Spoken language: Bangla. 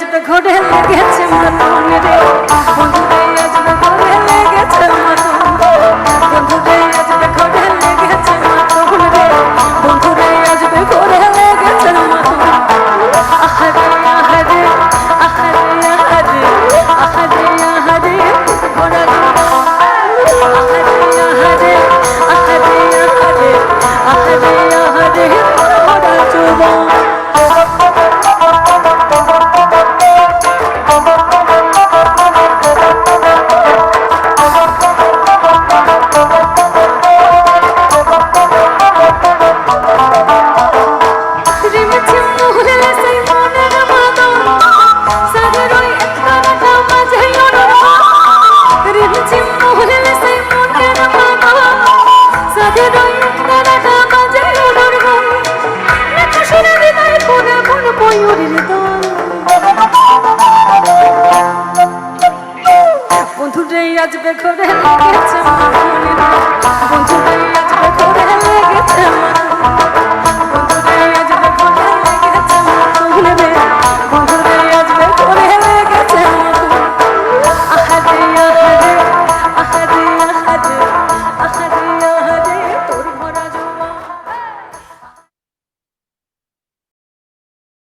আজবে ঘরে লেগেছে মাতুন রে বন্ধুরে আজবে ঘরে লেগেছে মাতুন বন্ধুরে আজবে ঘরে লেগেছে মাতুন রে বন্ধুরে আজবে ঘরে লেগেছে মাতুন আহারে আহারে আহারে আহারে আহারে আহারে ঘোড়া আহারে আহারে আহারে আহারে আহারে আহারে ঘোড়া যুবন বন্ধুরে আজবে ঘরে লেগেছে বন্ধুরে